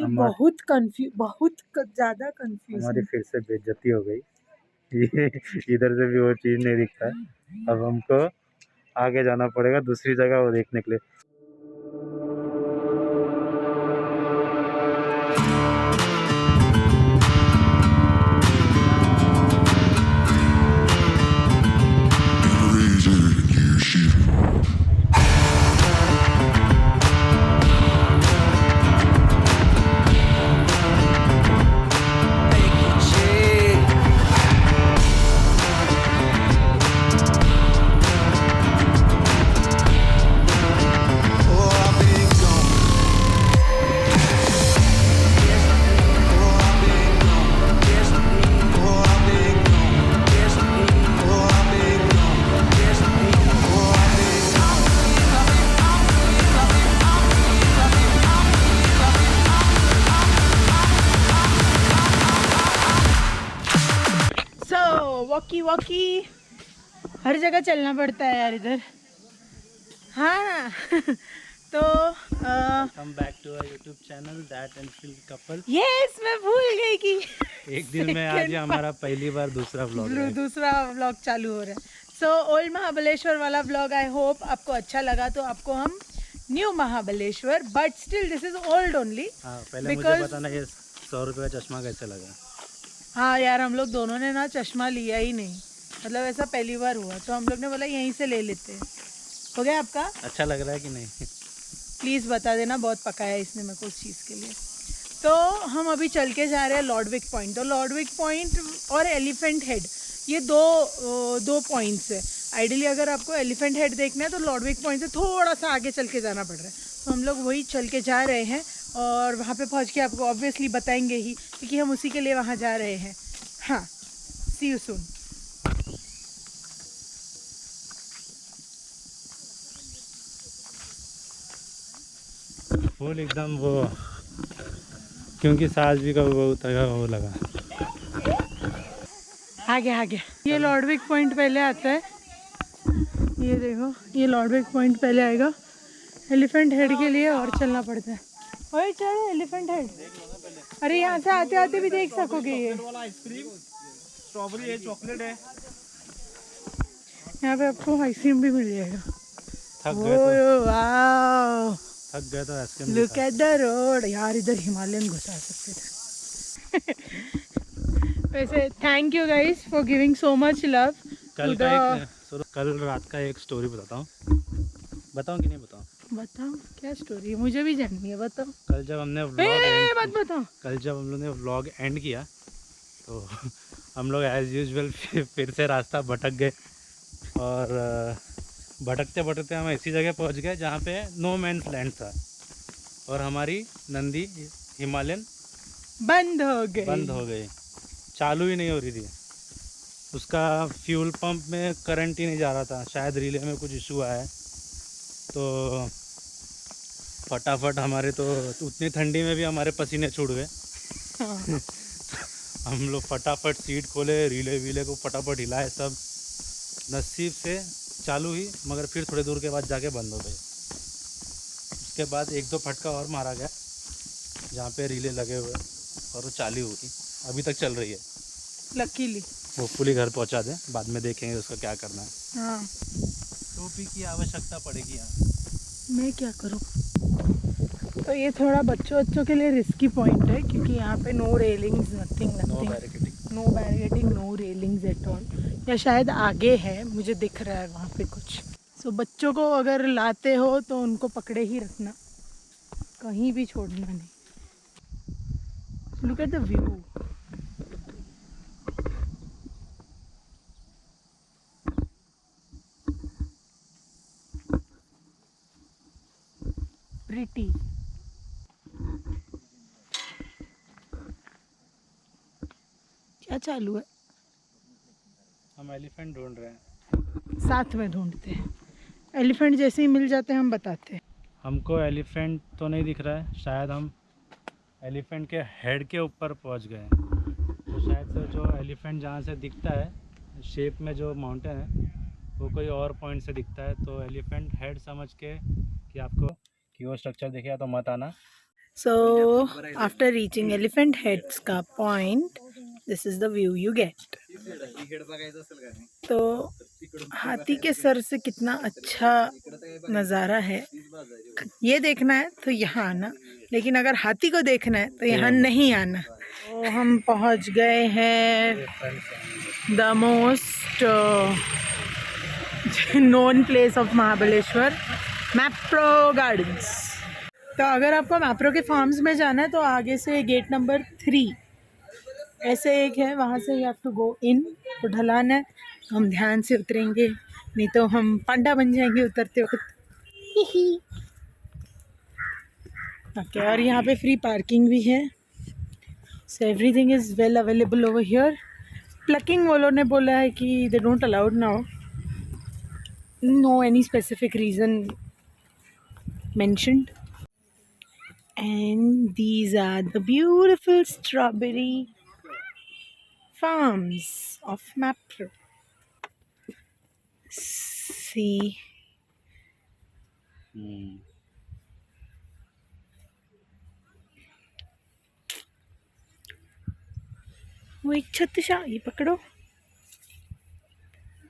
बहुत ज्यादा कंफ्यूज हमारी फिर से बेइज्जती हो गई। ये इधर से भी वो चीज़ नहीं दिखता है। अब हमको आगे जाना पड़ेगा दूसरी जगह वो देखने के लिए। वॉकी वॉकी हर जगह चलना पड़ता है यार इधर। हाँ तो come back to our YouTube channel that and feel couple. Yes मैं भूल गई कि एक दिन में आज हमारा पहली बार दूसरा व्लॉग चालू हो रहा है। सो ओल्ड महाबलेश्वर वाला व्लॉग आई होप आपको अच्छा लगा। तो आपको हम new Mahabaleshwar but still this is old only. पहले मुझे बताना ये 100 रुपये का चश्मा कैसे लगा। हाँ यार हम लोग दोनों ने ना चश्मा लिया ही नहीं, मतलब ऐसा पहली बार हुआ तो हम लोग ने बोला यहीं से ले लेते हैं। हो गया आपका? अच्छा लग रहा है कि नहीं? प्लीज़ बता देना, बहुत पकाया है इसने मेरे को उस चीज़ के लिए। तो हम अभी चल के जा रहे हैं लॉर्डविक पॉइंट। तो लॉर्डविक पॉइंट और एलिफेंट हेड ये दो पॉइंट्स है। आइडियली अगर आपको एलिफेंट हेड देखना है तो लॉर्डविक पॉइंट से थोड़ा सा आगे चल के जाना पड़ रहा है। तो हम लोग वही चल के जा रहे हैं और वहाँ पे पहुँच के आपको ऑब्वियसली बताएंगे ही, क्योंकि हम उसी के लिए वहाँ जा रहे हैं। हाँ, सी यू सून। फुल एकदम वो, क्योंकि साज भी का वो लगा। आगे ये लॉर्डविक पॉइंट पहले आता है। ये देखो ये लॉर्डविक पॉइंट पहले आएगा। एलिफेंट हेड के लिए और चलना पड़ता है। ओए चल एलिफेंट हेड। अरे यहाँ से आते आते भी देख सकोगे। ये स्ट्रॉबेरी है, चॉकलेट है, यहाँ पे आपको आइसक्रीम भी मिल जाएगा। थक गए तो ice cream. Look at the road. यार इधर हिमालयन घुसा सकते थे। वैसे thank you guys for giving so much love. कल रात का एक स्टोरी बताऊँ कि नहीं बताऊँ? बताओ क्या स्टोरी, मुझे भी जाननी है, बताओ। कल जब हमने व्लॉग एंड किया तो हम लोग एज यूजुअल फिर से रास्ता भटक गए और भटकते भटकते हम ऐसी जगह पहुंच गए जहाँ पे नो मैंस लैंड था और हमारी नंदी हिमालयन बंद हो गई, चालू ही नहीं हो रही थी। उसका फ्यूल पंप में करंट ही नहीं जा रहा था, शायद रिले में कुछ इशू आया है। तो फटाफट हमारे तो उतनी ठंडी में भी हमारे पसीने छूट गए। हाँ। हम लोग फटाफट सीट खोले, रिले को फटाफट हिलाए, सब नसीब से चालू ही, मगर फिर थोड़ी दूर के बाद जाके बंद हो गए। उसके बाद एक दो फटका और मारा गया जहाँ पे रिले लगे हुए और वो चालू हुई, अभी तक चल रही है। लकीली वो पुली घर पहुँचा दें, बाद में देखेंगे उसका क्या करना है। हाँ। टोपी की आवश्यकता पड़ेगी यहाँ। मैं क्या करूँ? तो ये थोड़ा बच्चों के लिए रिस्की पॉइंट है क्योंकि यहाँ पे no railings, nothing, no barricading, no railings at all. या शायद आगे है, मुझे दिख रहा है वहाँ पे कुछ। सो बच्चों को अगर लाते हो तो उनको पकड़े ही रखना, कहीं भी छोड़ना नहीं। Look at the view. Pretty. क्या चालू है? हम एलिफेंट ढूंढ रहे हैं, साथ में ढूंढते हैं। एलिफेंट जैसे ही मिल जाते हैं हम बताते हैं। हमको एलिफेंट तो नहीं दिख रहा है, शायद हम एलिफेंट के हेड के ऊपर पहुंच गए हैं। तो शायद से जो एलिफेंट जहाँ से दिखता है शेप में जो माउंटेन है वो कोई और पॉइंट से दिखता है। तो एलिफेंट हेड समझ के कि आपको कि वो स्ट्रक्चर दिखेगा तो मत आना, So after reaching Elephant Heads का point, this is the view you get. तो हाथी के सर से कितना अच्छा नज़ारा है ये देखना है तो यहाँ आना, लेकिन अगर हाथी को देखना है तो यहाँ नहीं आना। तो हम पहुँच गए हैं the most known place of Mahabaleshwar, Mapro gardens. तो अगर आपको मैप्रो के फार्म्स में जाना है तो आगे से गेट नंबर 3 ऐसे एक है, वहाँ से यू हैव टू गो इन। तो ढलान है, हम ध्यान से उतरेंगे, नहीं तो हम पांडा बन जाएंगे उतरते वक्त। ओके, और यहाँ पे फ्री पार्किंग भी है। So everything is well available over here. Parking वालों ने बोला है कि they don't allowed now, no any specific reason mentioned. And these are the beautiful strawberry farms of Mapro. See, वो एक छोटा सा, ये पकड़ो,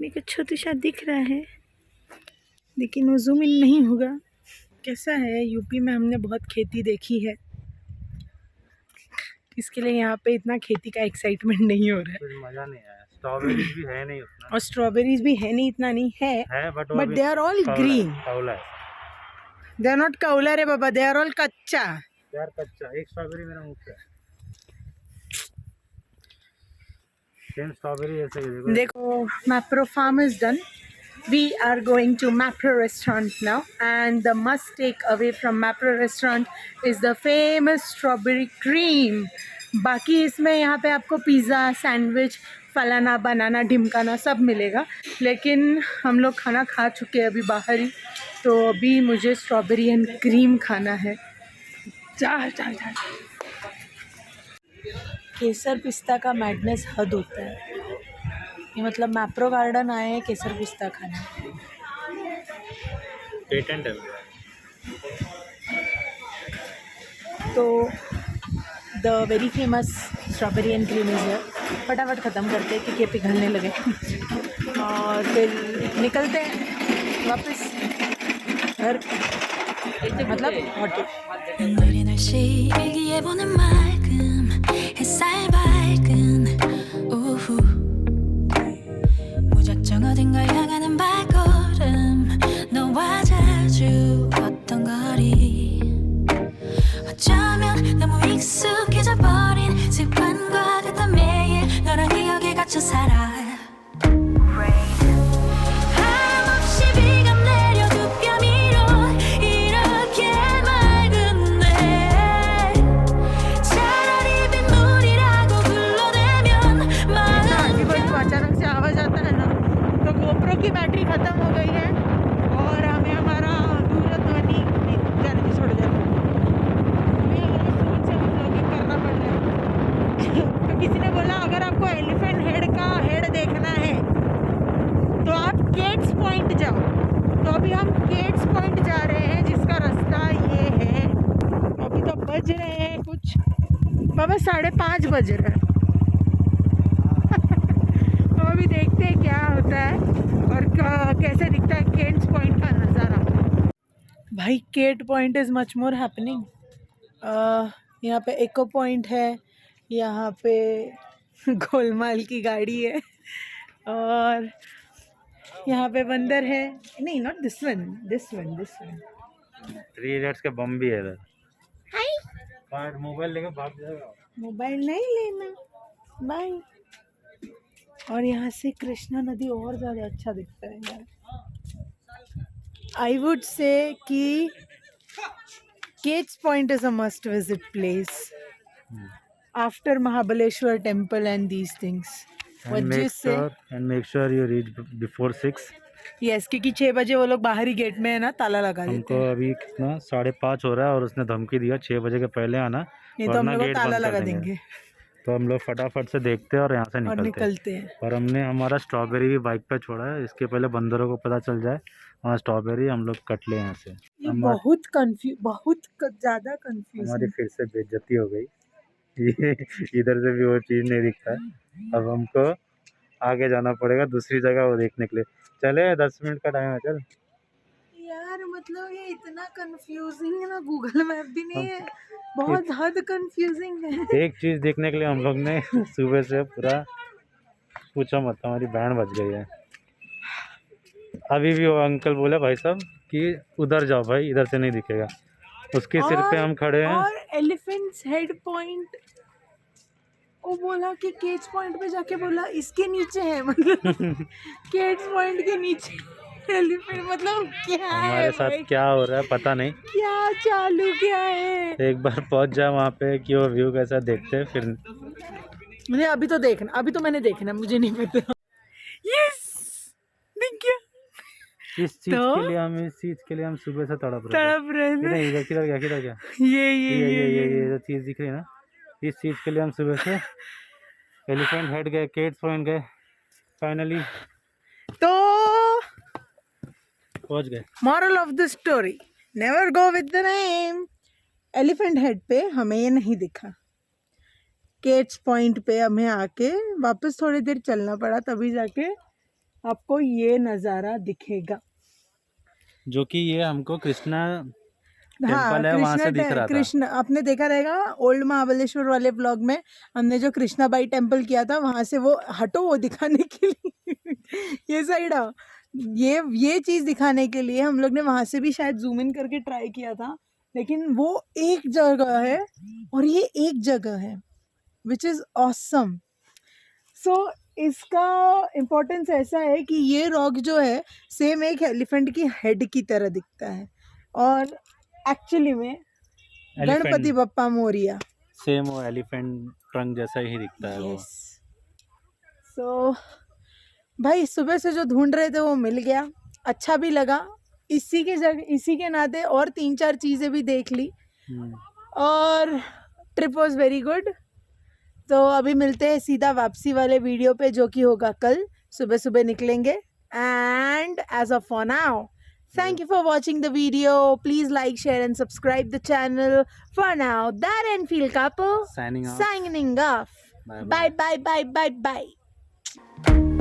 मेरे को छोटा सा दिख रहा है लेकिन वो जूम इन नहीं होगा। कैसा है, यूपी में हमने बहुत खेती देखी है, इसके लिए यहाँ पे इतना खेती का एक्साइटमेंट नहीं हो रहा है। कुछ मजा नहीं आया। स्ट्रॉबेरीज भी है नहीं उतना, और स्ट्रॉबेरीज भी है नहीं, इतना नहीं है but they are all green. They are not कौला रे बाबा, दे आर ऑल कच्चा। यार कच्चा, एक स्ट्रॉबेरी मेरा मुंह पे है। सेम स्ट्रॉबेरी ऐसे ही देखो। Mapro farm is done. We are going to Mapro restaurant now, and the must take away from Mapro restaurant is the famous strawberry cream. बाकी इसमें यहाँ पे आपको पिज़्ज़ा, सैंडविच, फलाना बनाना, ढिमकाना सब मिलेगा, लेकिन हम लोग खाना खा चुके हैं अभी बाहर ही, तो अभी मुझे स्ट्रॉबेरी एंड क्रीम खाना है। केसर पिस्ता का मैडनेस हद होता है। ये मतलब मैप्रो गार्डन आए हैं केसर पिस्ता खाने। पेटेंट है तो the very famous strawberry and cream is है। फटाफट ख़त्म करते हैं क्योंकि पिघलने लगे और फिर निकलते हैं वापस घर, मतलब होटल। 어딘가 향하는 발걸음 너와 자주 걷던 거리 어쩌면 너무 익숙해져 버린 습관과 같던 매일 너랑 기억에 갇혀 살아 한없이 비가 내려 두 뼘 위로 이렇게 맑은데 차라리 빗물이라고 불러내면 마음 अचानक से आवाज़ आता है ना, तो गोप्रो की बैटरी ख़त्म हो गई है और हमें हमारा दूरध्वनि जाने की छोड़ जाता है, हमें हमारे फ़ोन से ब्लॉगिंग करना पड़ रहा है। तो किसी ने बोला अगर आपको एलिफेंट हेड का हेड देखना है तो आप केट्स पॉइंट जाओ। तो अभी हम केट्स पॉइंट जा रहे हैं, जिसका रास्ता ये है। अभी तो बज रहे हैं कुछ बाबा 5:30 बज रहे हैं। तो अभी देखते हैं क्या होता है और कैसे दिखता है केट्स पॉइंट का नज़ारा। भाई Kate point is much more happening. यहाँ पे इको पॉइंट है, यहाँ पे गोलमाल की गाड़ी है और यहाँ पे बंदर है। नहीं, not this one, this one, this one. 3 idiots के बम भी है इधर। हाय, मोबाइल लेके भाग जाएगा। मोबाइल नहीं लेना, बाय। और यहाँ से कृष्णा नदी और ज़्यादा अच्छा दिखता है यार। आई वुड से कि केट्स point is a must visit place after Mahabaleshwar temple and these things. And make sure you reach before 6. Yes, क्योंकि 6 बजे वो लोग बाहरी गेट में है ना ताला लगा देते हमको हैं। अभी कितना 5:30 हो रहा है और उसने धमकी दिया 6 बजे के पहले आना, नहीं तो हम वरना लोग गेट ताला बंद लगा कर देंगे तो हम लोग फटाफट से देखते हैं और यहाँ से और निकलते हैं। निकलते हैं। और हमने हमारा स्ट्रॉबेरी भी बाइक पे छोड़ा है, इसके पहले बंदरों को पता चल जाए वहाँ स्ट्रॉबेरी हम लोग कट ले यहाँ से। ये हमारी बहुत ज़्यादा कंफ्यूज फिर से बेइज्जती हो गई। ये इधर से भी वो चीज़ नहीं दिखता है। अब हमको आगे जाना पड़ेगा दूसरी जगह वो देखने के लिए। चले 10 मिनट का टाइम है, चल। यार मतलब ये इतना कंफ्यूजिंग है ना, गूगल मैप भी नहीं है, बहुत हद कंफ्यूजिंग है। एक चीज़ देखने के लिए हम लोग ने सुबह से पूरा पूछो मत, हमारी बैंड बज गई है। अभी भी वो अंकल बोले भाई साहब कि उधर जाओ भाई, इधर से नहीं दिखेगा। उसके सिर पे हम खड़े हैं। और एलिफेंट्स हेड पॉइंट, वो बोला कि केज पॉइंट पे जाके बोला इसके नीचे है, मतलब केज पॉइंट के नीचे एलिफेंट, मतलब क्या है हमारे साथ भाई? क्या हो रहा है पता नहीं। क्या चालू क्या है? एक बार पहुंच जाए वहाँ पे कि वो व्यू कैसा देखते हैं फिर। मुझे अभी तो देखना, अभी तो मैंने देखना, मुझे नहीं पता। यस, दिख गया। इस चीज के लिए हम सुबह से तड़प रहे तड़प रहे थे। थे। इधर किधर गया, किधर गया? ये जो चीज दिख रही है ना, इस चीज के लिए हम सुबह से एलिफेंट हेड गए, केट्स पॉइंट गए, फाइनली तो पहुंच गए। Moral of the story, never go with the name. Elephant head पे हमें ये नहीं दिखा, केट्स पॉइंट पे हमें आके वापस थोड़ी देर चलना पड़ा, तभी जाके आपको ये नज़ारा दिखेगा। जो कि ये हमको कृष्णा टेम्पल है वहाँ से दिख रहा था। कृष्ण आपने देखा रहेगा ओल्ड महाबलेश्वर वाले ब्लॉग में, हमने जो कृष्णाबाई टेम्पल किया था वहाँ से, वो हटो वो दिखाने के लिए ये साइड आओ, ये चीज़ दिखाने के लिए हम लोग ने वहाँ से भी शायद जूम इन करके ट्राई किया था, लेकिन वो एक जगह है और ये एक जगह है, विच इज़ ऑसम। सो इसका इम्पोर्टेंस ऐसा है कि ये रॉक जो है सेम एक एलिफेंट की हेड की तरह दिखता है, और एक्चुअली में गणपति बप्पा मोरिया सेम वो एलिफेंट ट्रंक जैसा ही दिखता है वो। सो भाई सुबह से जो ढूंढ रहे थे वो मिल गया, अच्छा भी लगा। इसी के जगह, इसी के नाते और 3-4 चीज़ें भी देख ली और ट्रिप वॉज वेरी गुड। तो अभी मिलते हैं सीधा वापसी वाले वीडियो पे, जो कि होगा कल सुबह सुबह निकलेंगे। And as of for now, thank you for watching the video. Please like, share and subscribe the channel. For now, that and Feel Couple Signing off. Signing off. Bye Bye bye bye bye bye.